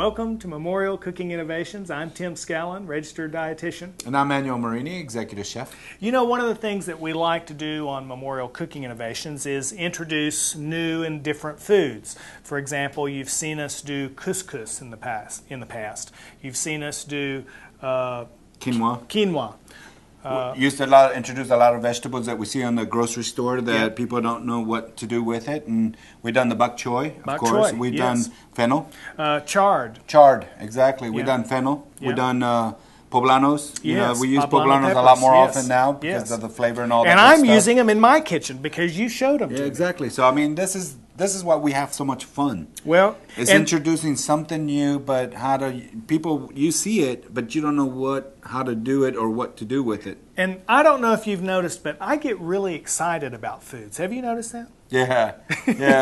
Welcome to Memorial Cooking Innovations. I'm Tim Scallon, registered dietitian. And I'm Manuel Marini, executive chef. You know, one of the things that we like to do on Memorial Cooking Innovations is introduce new and different foods. For example, you've seen us do couscous in the past. You've seen us do quinoa. Introduce a lot of vegetables that we see on the grocery store that people don't know what to do with it. And we've done the bok choy, of course. We've done fennel. Chard, exactly. We've done fennel. We've done poblanos. Yes, you know, we use poblano poblanos peppers. a lot more often now because of the flavor and all that. And good I'm stuff. using them in my kitchen because you showed them to me. Exactly. So, I mean, this is why we have so much fun. Well, it's introducing something new, but you see it, but you don't know how to do it or what to do with it. And I don't know if you've noticed, but I get really excited about foods. Have you noticed that? Yeah.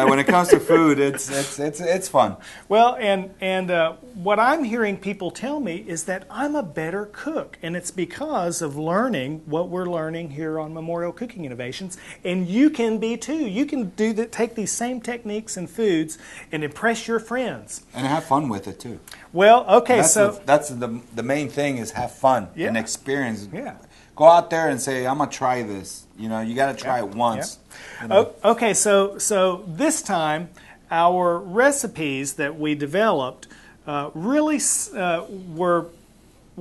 When it comes to food, it's fun. Well, and what I'm hearing people tell me is that I'm a better cook, and it's because of learning what we're learning here on Memorial Cooking Innovations. And you can be too. You can take these same techniques and foods and impress your friends and have fun with it too. Well, okay, that's the main thing is have fun and experience. Yeah. Go out there and say, I'm gonna try this. You know, you got to try it once. Yeah. You know? Okay, so this time our recipes that we developed we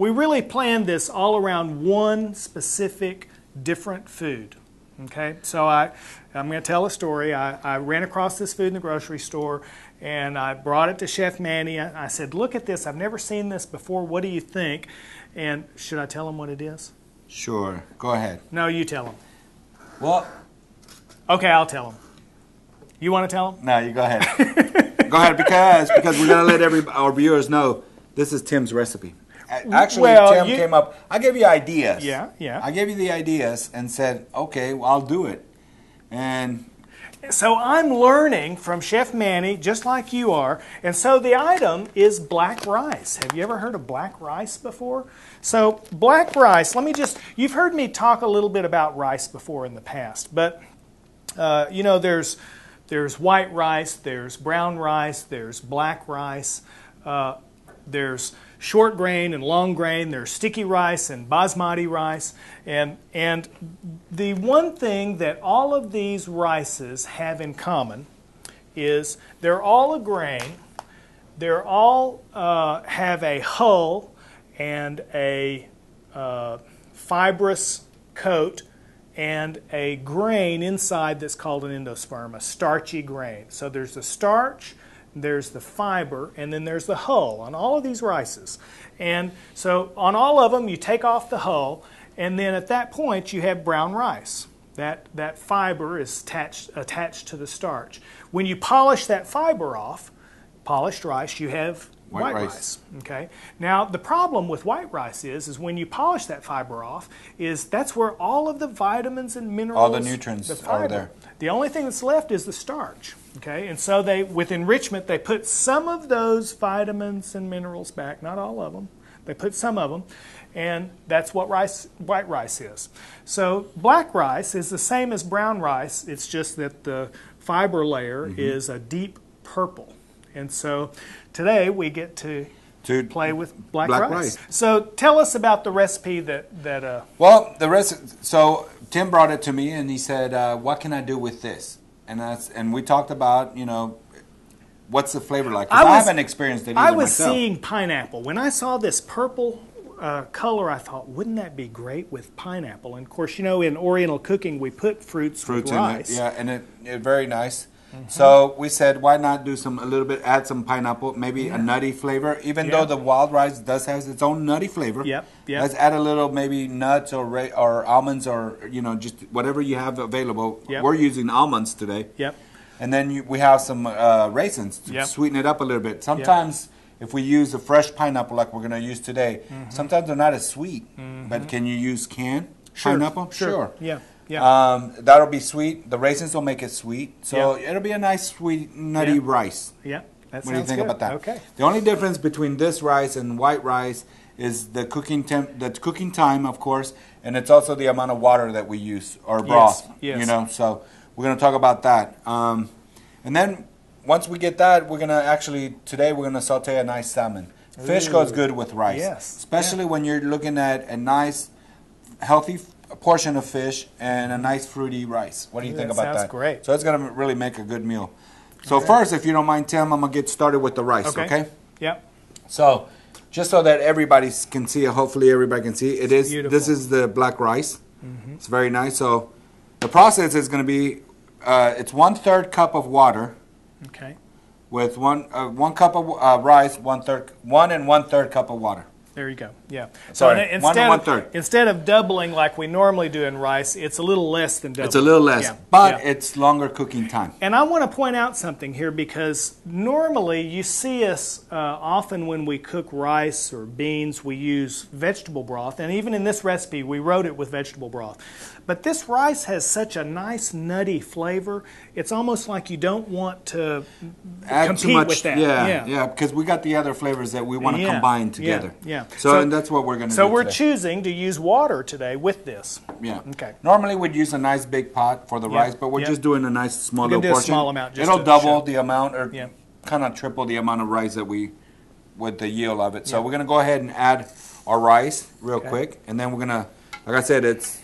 really planned this all around one specific different food. Okay, so I'm going to tell a story. I ran across this food in the grocery store, and I brought it to Chef Manny. I said, look at this. I've never seen this before. What do you think? And should I tell him what it is? Our Go ahead. No, you tell him. Well, okay, I'll tell him. You want to tell him? No, you go ahead. Go ahead, because we're going to let our viewers know this is Tim's recipe. Actually, Tim came up. I gave you ideas. Yeah. I gave you the ideas and said, okay, well, I'll do it. And so I'm learning from Chef Manny, just like you are. And so the item is black rice. Have you ever heard of black rice before? So black rice, you've heard me talk a little bit about rice before in the past. But, you know, there's white rice, there's brown rice, there's black rice, there's short grain and long grain, there's sticky rice and basmati rice. And the one thing that all of these rices have in common is they're all a grain, they're all have a hull and a fibrous coat and a grain inside that's called an endosperm, a starchy grain. So there's the starch, there's the fiber, and then there's the hull on all of these rices. And so on all of them, you take off the hull, and then at that point, you have brown rice. That fiber is attached to the starch. When you polish that fiber off, polished rice, you have white rice. Okay. Now the problem with white rice is when you polish that fiber off, that's where all of the vitamins and minerals, all the nutrients are there. The only thing that's left is the starch. Okay, and so with enrichment, they put some of those vitamins and minerals back, not all of them. They put some of them, and that's what white rice is. So black rice is the same as brown rice. It's just that the fiber layer is a deep purple. And so today we get to play with black rice. So tell us about the recipe Well, so Tim brought it to me and he said, what can I do with this? And we talked about, you know, what's the flavor like? I haven't experienced it either myself. Seeing pineapple. When I saw this purple color, I thought, wouldn't that be great with pineapple? And of course, you know, in Oriental cooking, we put fruits with rice. In it, yeah, and it very nice. So we said, why not do add some pineapple, maybe a nutty flavor, even though the wild rice does have its own nutty flavor. Yep. Let's add a little maybe nuts or almonds or, you know, just whatever you have available. Yep. We're using almonds today. Yep. And then we have some raisins to sweeten it up a little bit. Sometimes if we use a fresh pineapple like we're going to use today, sometimes they're not as sweet. But can you use canned pineapple? Sure. Yeah. That'll be sweet. The raisins will make it sweet. So it'll be a nice, sweet, nutty rice. Yeah, that sounds good. What do you think about that? Okay. The only difference between this rice and white rice is the cooking time, of course, and it's also the amount of water that we use, or broth. Yes. You know, so we're going to talk about that. And then once we get that, we're gonna actually today we're gonna saute a nice salmon. Fish goes good with rice, yes, especially when you're looking at a nice, healthy portion of fish and a nice fruity rice. What do you think about that? Sounds great. So it's gonna really make a good meal. So first, if you don't mind, Tim, I'm gonna get started with the rice. Okay. Yep. So, just so that everybody can see, hopefully everybody can see, it is. Beautiful. This is the black rice. It's very nice. So, the process is going to be, it's 1/3 cup of water. Okay. With one cup of rice, 1 1/3 cup of water. There you go. Yeah. Sorry, So 1 1/3. Instead of doubling like we normally do in rice, it's a little less than double. It's a little less, yeah. but yeah. it's longer cooking time. And I want to point out something here because normally you see us often when we cook rice or beans, we use vegetable broth. And even in this recipe, we wrote it with vegetable broth. But this rice has such a nice nutty flavor. It's almost like you don't want to Add compete too much, with that. Yeah, because we got the other flavors that we want to combine together. Yeah. So and that's what we're going to do So we're today. choosing to use water today with this. Yeah. Okay. Normally we'd use a nice big pot for the rice, but we're just doing a nice small little portion. A small amount. Just It'll to double show. the amount, or kind of triple the amount of rice that we, with the yield of it. So we're gonna go ahead and add our rice real quick, and then we're gonna, like I said, it's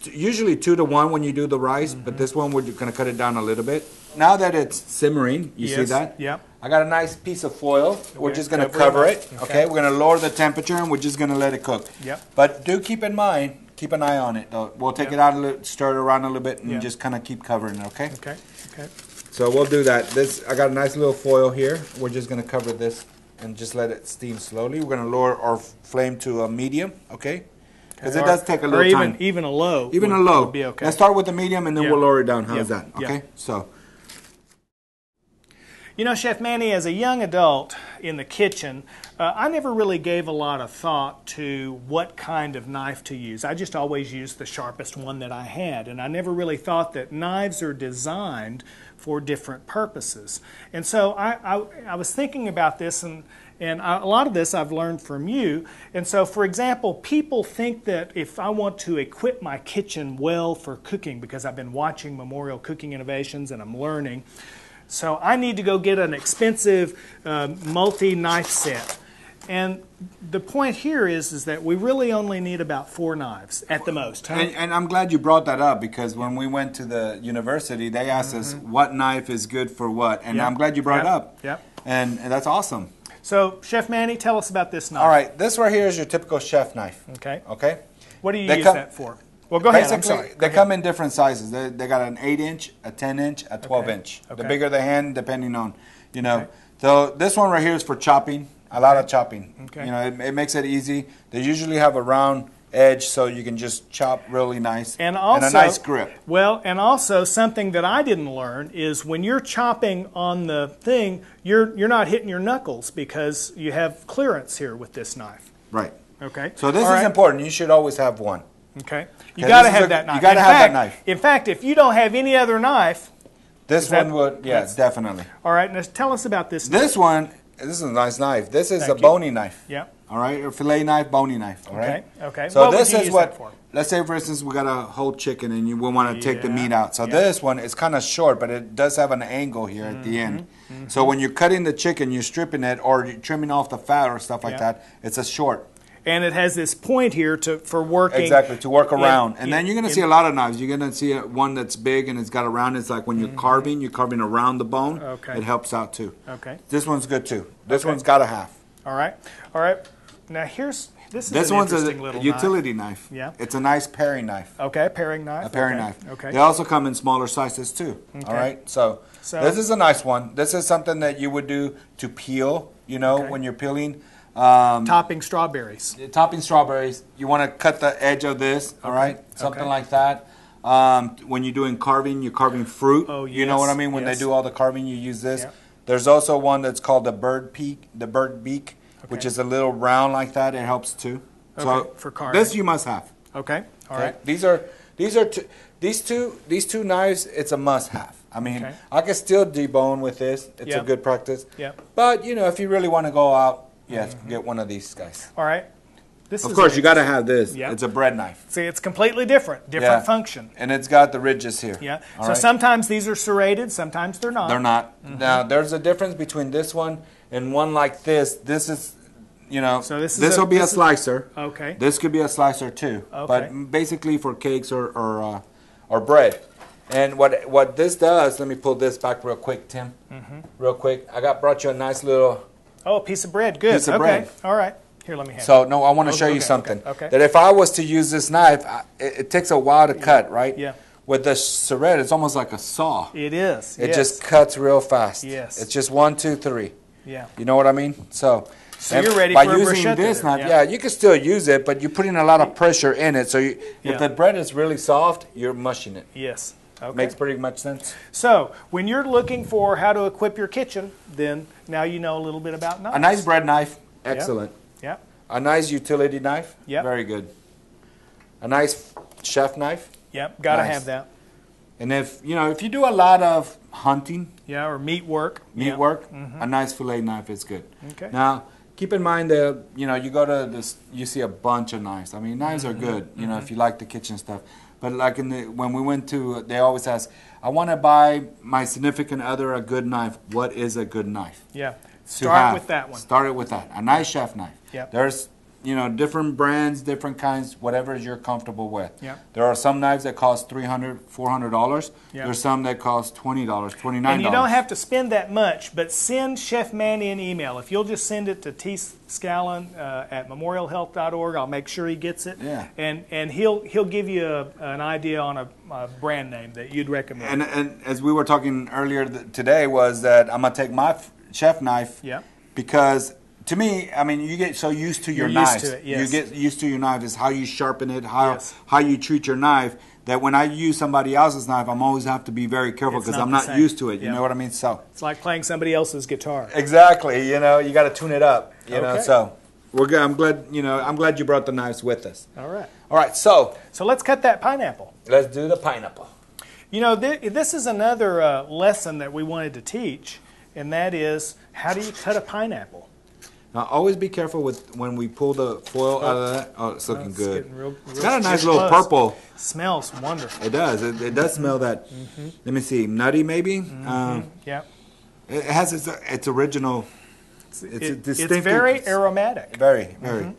usually 2 to 1 when you do the rice, but this one we're gonna cut it down a little bit. Now that it's simmering, you see that? Yep. I got a nice piece of foil. We're just going to cover it. Okay. We're going to lower the temperature and we're just going to let it cook. Yep. But do keep in mind, keep an eye on it. Though. We'll take it out a little, stir it around a little bit, and just kind of keep covering it. Okay. Okay. Okay. So we'll do that. I got a nice little foil here. We're just going to cover this and just let it steam slowly. We're going to lower our flame to a medium. Okay. Because it does take a little time. Even a low. Even a low. Would be okay. Let's start with the medium and then we'll lower it down. How's that? Okay. So. You know, Chef Manny, as a young adult in the kitchen, I never really gave a lot of thought to what kind of knife to use. I just always used the sharpest one that I had, and I never really thought that knives are designed for different purposes. And so I was thinking about this, and a lot of this I've learned from you. And so, for example, people think that if I want to equip my kitchen well for cooking, because I've been watching Memorial Cooking Innovations and I'm learning, so I need to go get an expensive multi-knife set. And the point here is that we really only need about 4 knives at the most. Huh? And I'm glad you brought that up, because when we went to the university, they asked us what knife is good for what. And I'm glad you brought it up. Yep. And that's awesome. So, Chef Manny, tell us about this knife. All right. This right here is your typical chef knife. Okay. Okay? What do you use that for? Well, go ahead. I'm sorry. They come in different sizes. They got an 8-inch, a 10-inch, a 12-inch. Okay. The bigger the hand, depending on, you know. Okay. So this one right here is for chopping, a lot of chopping. Okay. You know, it makes it easy. They usually have a round edge, so you can just chop really nice and also, a nice grip. Well, and also something that I didn't learn is when you're chopping on the thing, you're not hitting your knuckles because you have clearance here with this knife. Right. Okay. So this is important. You should always have one. Okay. You got to have that knife. You got to have that knife. In fact, if you don't have any other knife, this one would, definitely. All right. Now tell us about this. This one, this is a nice knife. This is a bony knife. Yep. All right, or fillet knife, bony knife. All right. Okay. So what this would you is use what. that for? Let's say, for instance, we got a whole chicken and we want to take the meat out. So this one is kind of short, but it does have an angle here at the end. So when you're cutting the chicken, you're stripping it or you're trimming off the fat or stuff like that. It's a short. And it has this point here for working. Exactly, to work around. And then you're going to see a lot of knives. You're going to see one that's big and it's got a round. It's like when you're carving around the bone. Okay. It helps out too. Okay. This one's good too. This one's got a half. All right. All right. Now this one's a little utility knife. Yeah. It's a nice paring knife. Okay, paring knife. A paring knife. Okay. They also come in smaller sizes too. Okay. All right. So this is a nice one. This is something that you would do to peel, you know, when you're peeling. Topping strawberries. Topping strawberries. You want to cut the edge of this, all right? Something like that. When you're doing carving, you're carving fruit. Oh, yes. You know what I mean? When they do all the carving, you use this. There's also one that's called the bird beak, which is a little round like that. It helps too. So for carving. This you must have. Okay. All right. These two knives. It's a must have. I mean, I can still debone with this. It's a good practice. Yeah. But you know, if you really want to go out, get one of these guys. All right. This of is course, you got to have this. Yep. It's a bread knife. See, it's completely different function. And it's got the ridges here. Yeah. All so right? sometimes these are serrated, sometimes they're not. They're not. Now, there's a difference between this one and one like this. This is, you know, so this will be a slicer. Okay. This could be a slicer too. Okay. But basically for cakes or bread. And what this does, let me pull this back real quick, Tim. Real quick. I brought you a nice little... Oh, a piece of bread. Good. Piece of bread. All right. Here, let me have it. So, no, I want to show you something. Okay. That if I was to use this knife, it takes a while to cut, right? Yeah. With the serrate, it's almost like a saw. It is. It just cuts real fast. Yes. It's just 1, 2, 3. Yeah. You know what I mean? So you're ready by for a using bruschetta this then. knife, yeah, you can still use it, but you're putting a lot of pressure in it. So if the bread is really soft, you're mushing it. Yes. Okay. Makes pretty much sense. So when you're looking for how to equip your kitchen, then now you know a little bit about knives. A nice bread knife, excellent. Yep. A nice utility knife, yep. Very good. A nice chef knife. Yep, got to have that. And if you do a lot of hunting, or meat work, a nice fillet knife is good. Okay. Now, keep in mind that you go to this, you see a bunch of knives. I mean, knives are good. If you like the kitchen stuff. But like when we went to, they always ask, I want to buy my significant other a good knife. What is a good knife? Yeah. Start with that one. Start it with that. A nice chef knife. Yep. There's different brands, different kinds, whatever you're comfortable with. Yep. There are some knives that cost $300, $400. Yep. There's some that cost $20, $29. And you don't have to spend that much, but send Chef Manny an email. If you'll just send it to tscallon at memorialhealth.org, I'll make sure he gets it. Yeah. And he'll give you an idea on a brand name that you'd recommend. And as we were talking earlier today, was that I'm going to take my chef knife because... To me, I mean, you get so used to your knives. Used to it, yes. You get used to your knife. Is how you sharpen it, how you treat your knife. That when I use somebody else's knife, I'm always have to be very careful because I'm not used to it. You know what I mean? So it's like playing somebody else's guitar. Exactly. You got to tune it up. You know. Okay. So we're good. I'm glad. I'm glad you brought the knives with us. All right. All right. So let's cut that pineapple. Let's do the pineapple. This is another lesson that we wanted to teach, and that is how do you cut a pineapple? Now, always be careful when we pull the foil out of that. Oh, it's looking good. It's got a nice little purple. Smells wonderful. It does. It does smell that. Let me see. Nutty, maybe? Yeah. It has its original. It's very aromatic. Very, very.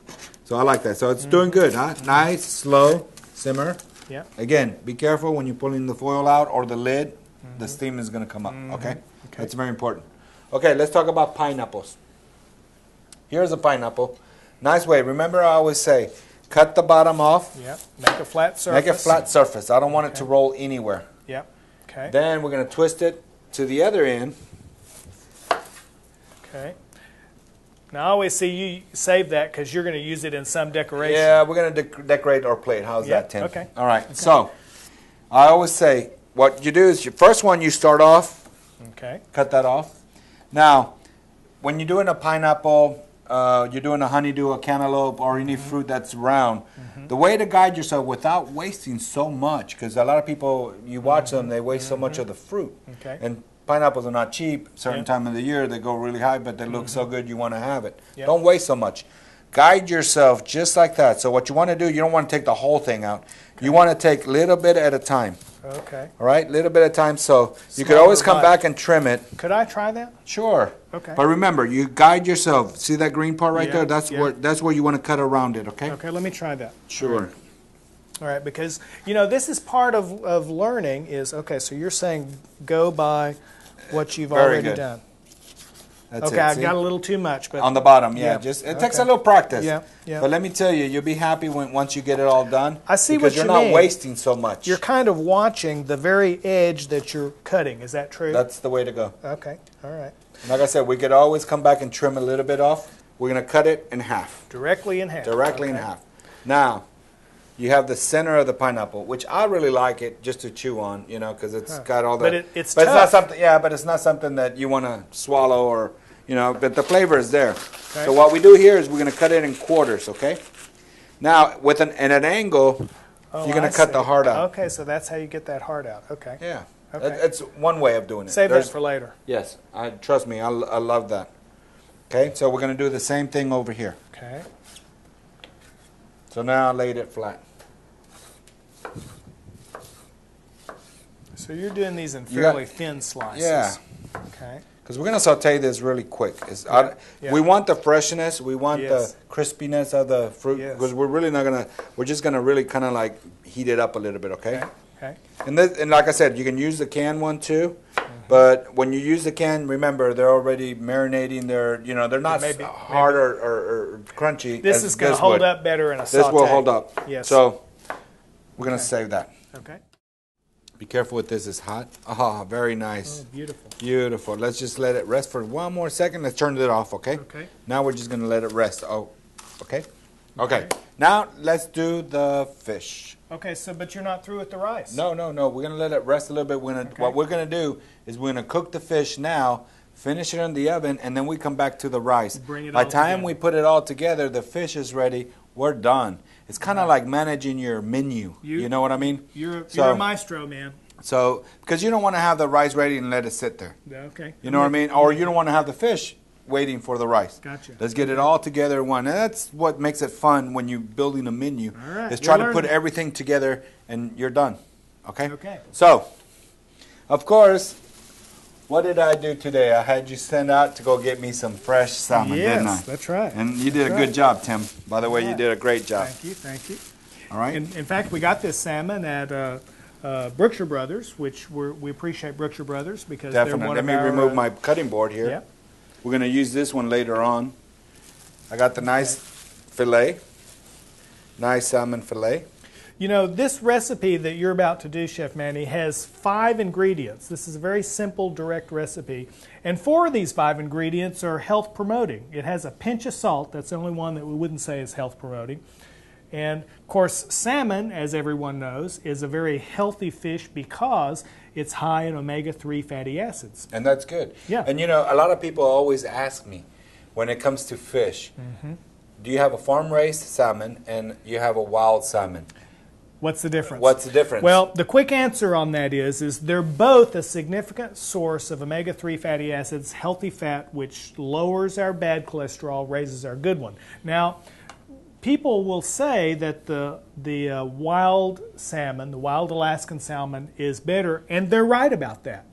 So I like that. So it's doing good, huh? Nice, slow simmer. Yeah. Again, be careful when you're pulling the foil out or the lid. The steam is going to come up, okay? That's very important. Okay, let's talk about pineapples. Here's a pineapple. Nice way. Remember I always say, cut the bottom off. Yep. Make a flat surface. Make a flat surface. I don't want it to roll anywhere. Yep. Okay. Then we're going to twist it to the other end. Okay. Now I always see you save that because you're going to use it in some decoration. Yeah, we're going to decorate our plate. How's that, Tim? Okay. All right. Okay. So I always say what you do is your first one you start off. Okay. Cut that off. Now, when you're doing a pineapple, you're doing a honeydew, a cantaloupe, or any fruit that's round, the way to guide yourself without wasting so much, because a lot of people, you watch them, they waste so much of the fruit. Okay. And pineapples are not cheap. Certain time of the year, they go really high, but they look so good, you want to have it. Yep. Don't waste so much. Guide yourself just like that. So what you want to do, you don't want to take the whole thing out. Okay. You want to take a little bit at a time. Okay. All right, little bit at a time. So you could always come back and trim it. Could I try that? Sure. Okay. But remember, you guide yourself. See that green part right there? That's where you want to cut around it, okay? Okay, let me try that. Sure. All right, because, this is part of learning is, okay, so you're saying go by what you've already done. That's okay, I got a little too much. But on the bottom, it takes a little practice. Yeah. But let me tell you, you'll be happy once you get it all done. I see what you mean. Because you're not wasting so much. You're kind of watching the very edge that you're cutting. Is that true? That's the way to go. Okay, all right. Like I said, we could always come back and trim a little bit off. We're going to cut it in half. Directly in half. Directly in half. Now, you have the center of the pineapple, which I really like it just to chew on, because it's got all the... But it's tough. It's not something. Yeah, but it's not something that you want to swallow or... but the flavor is there. Okay. So what we do here is we're going to cut it in quarters, okay? Now, at an angle, you're going to cut the heart out. Okay, so that's how you get that heart out. Okay. Yeah. Okay. That's one way of doing it. Save that for later. Yes. Trust me, I love that. Okay, so we're going to do the same thing over here. Okay. So now I laid it flat. So you're doing these in fairly thin slices. Yeah. Okay. Because we're going to saute this really quick. We want the freshness. We want the crispiness of the fruit. Because we're really not going to, we're just going to really kind of like heat it up a little bit, okay? Okay. And like I said, you can use the can one too. But when you use the can, remember, they're already marinating. They're not hard or crunchy. This is going to hold up better in a saute. This will hold up. Yes. So we're going to save that. Okay. Be careful with this. It's hot. Ah, very nice. Oh, beautiful. Beautiful. Let's just let it rest for one more second. Let's turn it off, okay? Okay. Now we're just going to let it rest. Oh, okay? Okay. Now let's do the fish. Okay, but you're not through with the rice. No. We're going to let it rest a little bit. What we're going to do is we're going to cook the fish now, finish it in the oven, and then we come back to the rice. Bring it By all the time together. we put it all together, the fish is ready. We're done. It's kind of like managing your menu. You know what I mean? You're a maestro, man. So, because you don't want to have the rice ready and let it sit there. Okay. You know what I mean? Or you don't want to have the fish waiting for the rice. Gotcha. Let's get it all together in one. And that's what makes it fun when you're building a menu. All right. Is try to put everything together and you're done. Okay? Okay. So, of course, what did I do today? I had you send out to go get me some fresh salmon, didn't I? Yes, that's right. And you did a good job, Tim. By the way, you did a great job. Thank you. All right? In fact, we got this salmon at Brookshire Brothers, which we appreciate Brookshire Brothers because they're one Let of me our, remove my cutting board here. Yeah. We're going to use this one later on. I got the nice fillet, nice salmon fillet. You know, this recipe that you're about to do, Chef Manny, has 5 ingredients. This is a very simple, direct recipe. And 4 of these 5 ingredients are health promoting. It has a pinch of salt. That's the only one that we wouldn't say is health promoting. And, of course, salmon, as everyone knows, is a very healthy fish because it's high in omega-3 fatty acids. And that's good. Yeah. And, you know, a lot of people always ask me, when it comes to fish, do you have a farm-raised salmon and you have a wild salmon? What's the difference? What's the difference? Well, the quick answer on that is they're both a significant source of omega-3 fatty acids, healthy fat, which lowers our bad cholesterol, raises our good one. Now, people will say that the wild salmon, the wild Alaskan salmon, is better, and they're right about that.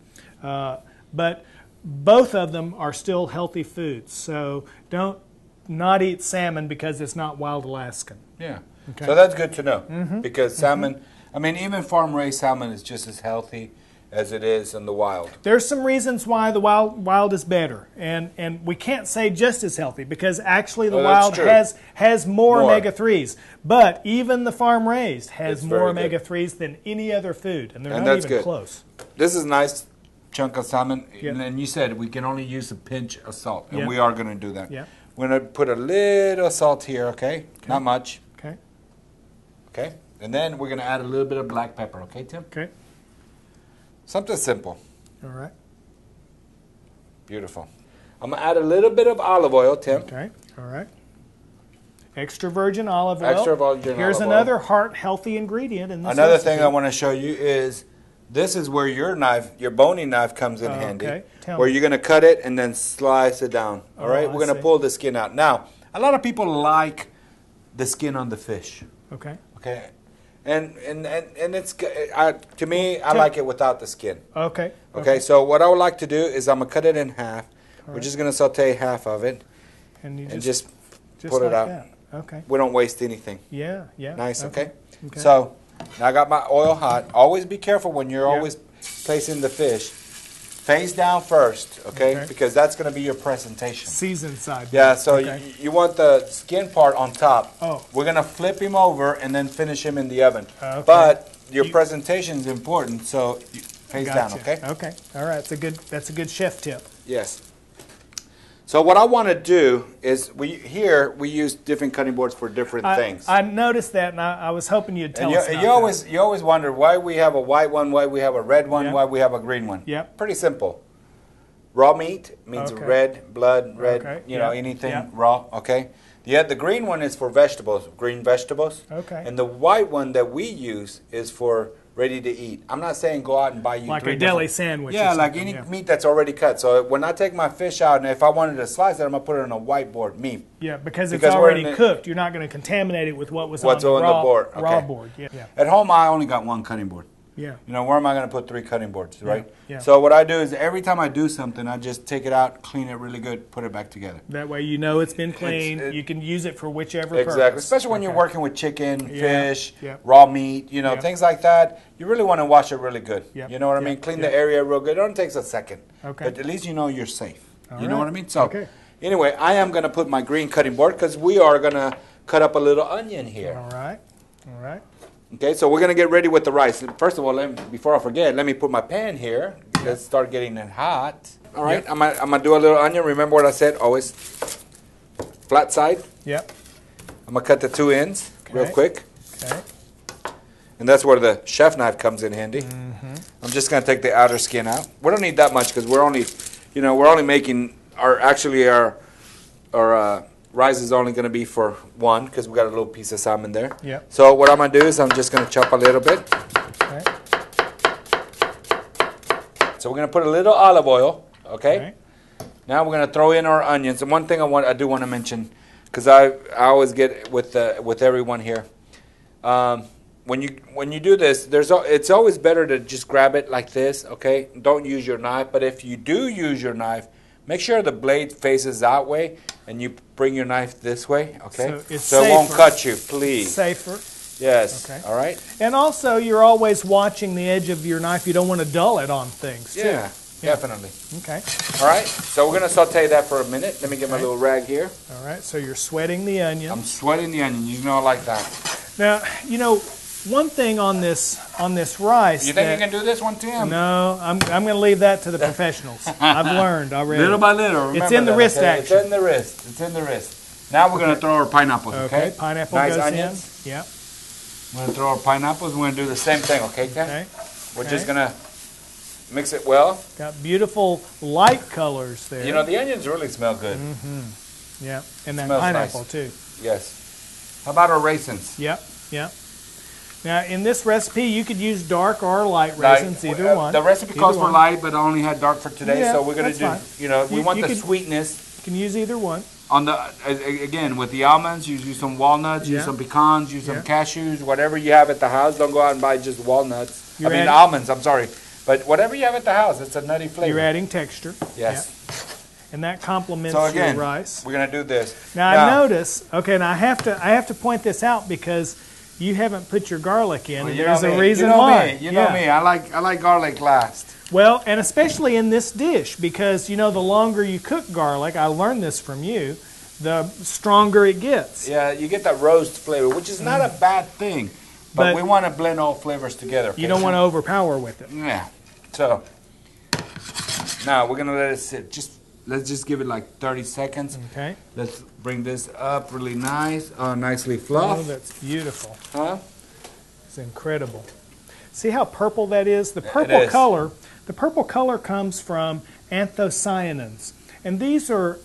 But both of them are still healthy foods, so don't not eat salmon because it's not wild Alaskan. Yeah. Okay. So that's good to know because salmon, I mean, even farm-raised salmon is just as healthy as it is in the wild. There's some reasons why the wild is better, and we can't say just as healthy because actually the wild has more omega-3s, but even the farm-raised has more omega-3s than any other food, and they're not even close. This is a nice chunk of salmon, and you said we can only use a pinch of salt, and we are going to do that. Yeah. We're going to put a little salt here, okay? Not much. Okay. Okay? And then we're going to add a little bit of black pepper, okay, Tim? Okay. Something simple. All right. Beautiful. I'm going to add a little bit of olive oil, Tim. Okay. All right. Extra virgin olive oil. Extra virgin Here's olive another oil. heart-healthy ingredient in this Another recipe. thing I want to show you is this is where your knife, your boning knife comes in handy. Okay. Tell where me. you're going to cut it and then slice it down. All right? I We're going to pull the skin out. Now, a lot of people like the skin on the fish. Okay. Okay? And it's to me, I like it without the skin. Okay. Okay, so what I would like to do is I'm going to cut it in half. We're just going to saute half of it And you just put like it out. that. Okay. We don't waste anything. Yeah. Yeah. Nice, okay? Okay. So now I got my oil hot. Always be careful when you're always placing the fish. Face down first, okay? Because that's going to be your presentation. Seasoned side. Yeah, so you want the skin part on top. Oh. We're going to flip him over and then finish him in the oven. Okay. But your presentation is important, so face down, okay? Okay. All right. That's a good chef tip. Yes. So what I want to do is we use different cutting boards for different things. I noticed that, and I was hoping you'd tell us about you always wonder why we have a white one, why we have a red one, why we have a green one. Yep. Pretty simple. Raw meat means red, blood, red, you know, anything raw, okay? The green one is for vegetables, green vegetables. Okay. And the white one that we use is for ready to eat. I'm not saying go out and buy you like three a deli sandwich. Yeah, like any meat that's already cut. So when I take my fish out, and if I wanted to slice it, I'm gonna put it on a whiteboard meat. Yeah, because it's already cooked. You're not going to contaminate it with what's on the board. raw board. Yeah. At home, I only got one cutting board. Yeah. You know, where am I going to put 3 cutting boards, right? Yeah. So what I do is every time I do something, I just take it out, clean it really good, put it back together. That way you know it's been cleaned. You can use it for whichever purpose. purpose. Especially when you're working with chicken, fish, Yeah. raw meat, you know, things like that. You really want to wash it really good. Yeah. You know what I mean? Clean the area real good. It only takes a second. Okay. But at least you know you're safe. All you know right. what I mean? So anyway, I am going to put my green cutting board because we are going to cut up a little onion here. All right. All right. Okay, so we're going to get ready with the rice. First of all, before I forget, let me put my pan here. Let's start getting it hot. All right, I'm going to do a little onion. Remember what I said? Always flat side. Yep. I'm going to cut the 2 ends real quick. Okay. And that's where the chef knife comes in handy. I'm just going to take the outer skin out. We don't need that much because we're only making our rice is only going to be for 1 because we got a little piece of salmon there. Yep. So what I'm going to do is I'm just going to chop a little bit. Okay. So we're going to put a little olive oil, okay? Okay. Now we're going to throw in our onions. And one thing I do want to mention, because I always get with everyone here, when you do this, it's always better to just grab it like this, okay? Don't use your knife, but if you do use your knife, make sure the blade faces that way, and you bring your knife this way, okay? So it won't cut you, please. Safer. Yes. Okay. All right. And also, you're always watching the edge of your knife. You don't want to dull it on things, too. Yeah, definitely. Okay. All right. So we're going to saute that for a minute. Let me get my little rag here. All right. So you're sweating the onion. I'm sweating the onion. You know I like that. Now, you know, one thing on this rice. You think you can do this one, Tim? No, I'm going to leave that to the professionals. I've learned already. Little by little. Remember it's in the wrist action. It's in the wrist. It's in the wrist. Now we're going to throw our pineapples, okay? Okay, pineapple nice goes onions. in. Yeah. We're going to throw our pineapples. We're going to do the same thing, okay, Tim? Okay. We're just going to mix it well. Got beautiful light colors there. You know, the onions really smell good. Yeah, and that Smells pineapple nice. too. Yes. How about our raisins? Yep, yep. Now, in this recipe, you could use dark or light raisins, either one. The recipe calls for light, but I only had dark for today, Yeah, so we're going to do, fine. you know, we want the sweetness. You can use either one. On the again, with the almonds, you use some walnuts, use some pecans, use some cashews, whatever you have at the house. Don't go out and buy just walnuts. Almonds, I'm sorry. But whatever you have at the house, it's a nutty flavor. You're adding texture. Yes. Yeah. And that complements your rice. We're going to do this. Now, I notice, okay, and I have to point this out because you haven't put your garlic in, and there's a reason why. You know me. I like garlic last. Well, and especially in this dish, because, you know, the longer you cook garlic, I learned this from you, the stronger it gets. Yeah, you get that roast flavor, which is not a bad thing. But we want to blend all flavors together. Okay? You don't want to overpower with it. Yeah. So, now we're going to let it sit. Let's just give it like 30 seconds. Okay. Let's bring this up really nice. Nicely fluffed. Oh, that's beautiful. Huh? It's incredible. See how purple that is? The purple color comes from anthocyanins. And these are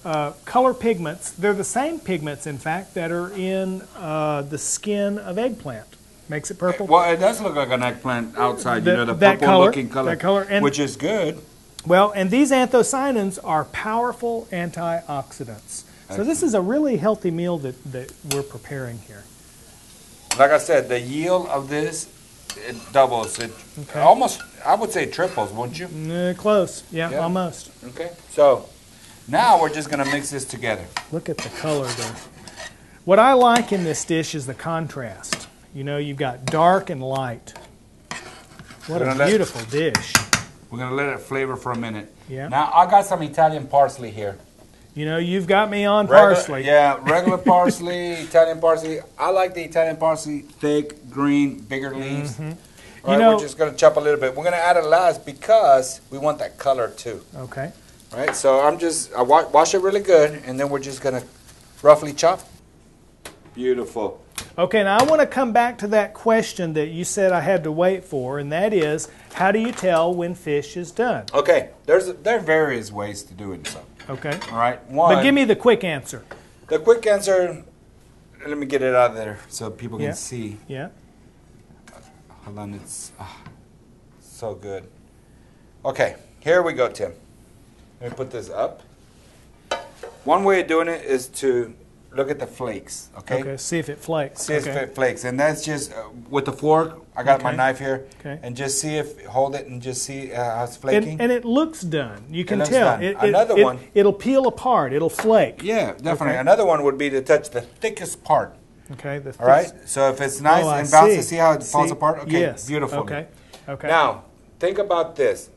color pigments. They're the same pigments, in fact, that are in the skin of eggplant. Makes it purple. Well, it does look like an eggplant outside, the purple-looking color, that color, which is good. Well, and these anthocyanins are powerful antioxidants. So this is a really healthy meal that we're preparing here. Like I said, the yield of this, it doubles. It almost, I would say triples, wouldn't you? Close. Yeah, almost. Okay. So now we're just going to mix this together. Look at the color there. What I like in this dish is the contrast. You know, you've got dark and light. What a beautiful dish. We're going to let it flavor for a minute. Yeah. Now, I got some Italian parsley here. You know, you've got me on parsley. Yeah, regular parsley, Italian parsley. I like the Italian parsley, thick, green, bigger leaves. All right, we're just going to chop a little bit. We're going to add it last because we want that color too. Okay. All right, so I wash it really good, and then we're just going to roughly chop. Beautiful. Okay, now I want to come back to that question that you said I had to wait for, and that is, how do you tell when fish is done? Okay, there are various ways to do it. So. Okay. All right. But give me the quick answer. The quick answer, let me get it out of there so people can see. Yeah. Hold on, it's so good. Okay, here we go, Tim. Let me put this up. One way of doing it is to look at the flakes, okay? Okay, see if it flakes. See if it flakes. And that's just with the fork. I got my knife here. Okay. And just see if, hold it and just see how it's flaking. And it looks done. You can tell. Another one. It'll peel apart. It'll flake. Yeah, definitely. Okay. Another one would be to touch the thickest part. Okay. All right? So if it's nice and bouncy, see how it falls apart? Okay, yes. Beautiful. Okay. Okay. Now, think about this.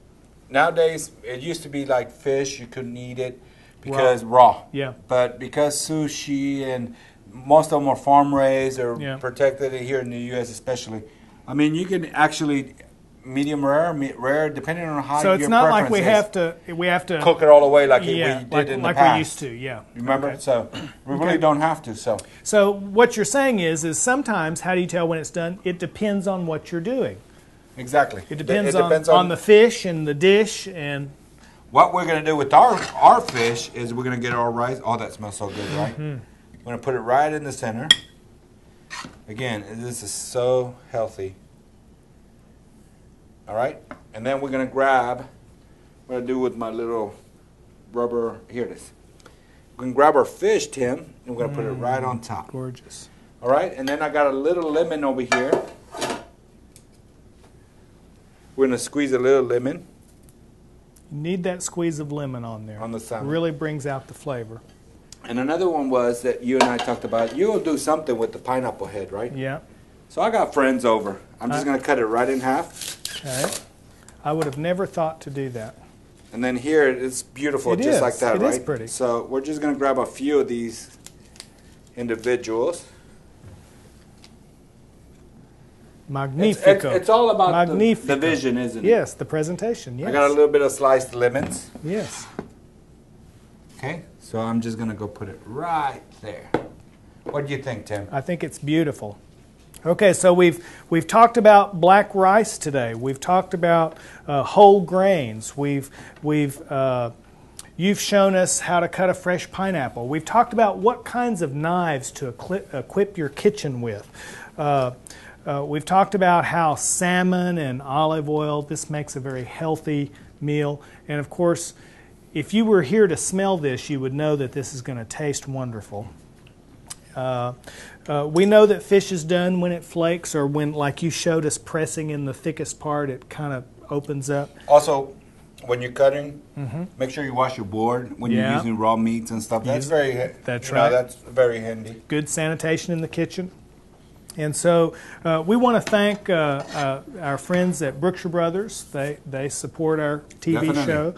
Nowadays, it used to be like fish. You couldn't eat it because raw. Yeah. But because sushi and most of them are farm raised or protected here in the U.S. especially, I mean, you can actually medium rare, depending on how. So it's not like we have to cook it all the way like we did in the past. Like we used to. Yeah. Remember? Okay. So we really don't have to. So what you're saying is sometimes how do you tell when it's done? It depends on what you're doing. Exactly. It depends on the fish and the dish and. What we're going to do with our fish is we're going to get our rice. Oh, that smells so good, right? We're going to put it right in the center. Again, this is so healthy. All right? And then we're going to grab, what I do with my little rubber, here it is. We're going to grab our fish, Tim, and we're going to put it right on top. Gorgeous. All right? And then I got a little lemon over here. We're going to squeeze a little lemon. You need that squeeze of lemon on there. On the salmon. Really brings out the flavor. And another one was that you and I talked about, you'll do something with the pineapple head, right? Yeah. So I got friends over. I'm just going to cut it right in half. Okay. I would have never thought to do that. And then here, it's beautiful, just like that, right? It is pretty. So we're just going to grab a few of these individuals. Magnifico. It's all about the vision, isn't it? Yes, the presentation, yes. I got a little bit of sliced lemons. Yes. Okay, so I'm just going to go put it right there. What do you think, Tim? I think it's beautiful. Okay, so we've talked about black rice today. We've talked about whole grains. You've shown us how to cut a fresh pineapple. We've talked about what kinds of knives to equip your kitchen with. We've talked about how salmon and olive oil, this makes a very healthy meal. And of course, if you were here to smell this, you would know that this is going to taste wonderful. We know that fish is done when it flakes or when, like you showed us, pressing in the thickest part, it kind of opens up. Also, when you're cutting, make sure you wash your board when you're using raw meats and stuff. That's very that's very handy. Good sanitation in the kitchen. And so we want to thank our friends at Brookshire Brothers. They support our TV show.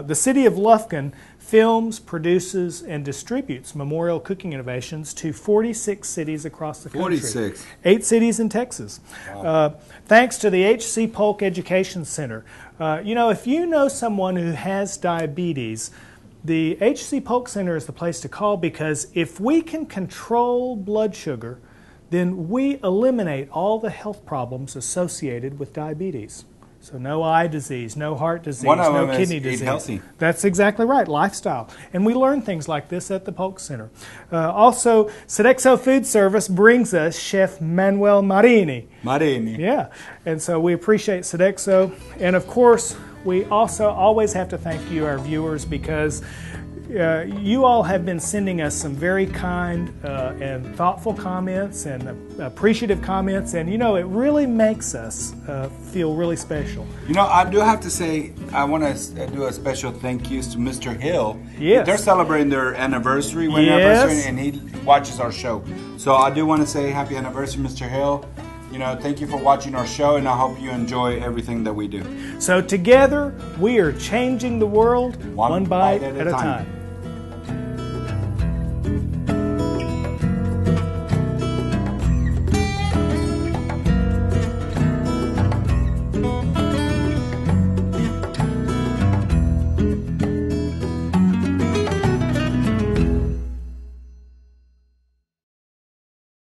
The City of Lufkin films, produces, and distributes memorial cooking innovations to 46 cities across the country. 46. 8 cities in Texas. Wow. Thanks to the H.C. Polk Education Center. If you know someone who has diabetes, the H.C. Polk Center is the place to call, because if we can control blood sugar, then we eliminate all the health problems associated with diabetes. So no eye disease, no heart disease, no kidney disease. Eat healthy. That's exactly right, lifestyle. And we learn things like this at the Polk Center. Also, Sodexo Food Service brings us Chef Manuel Marini. Marini. Yeah, and so we appreciate Sodexo. And of course, we also always have to thank you, our viewers, because you all have been sending us some very kind and thoughtful comments and appreciative comments, and it really makes us feel really special. I do have to say, I want to do a special thank you to Mr. Hill. Yes. They're celebrating their anniversary, anniversary, and he watches our show. So I do want to say happy anniversary, Mr. Hill. Thank you for watching our show, and I hope you enjoy everything that we do. So together, we are changing the world one bite at a time.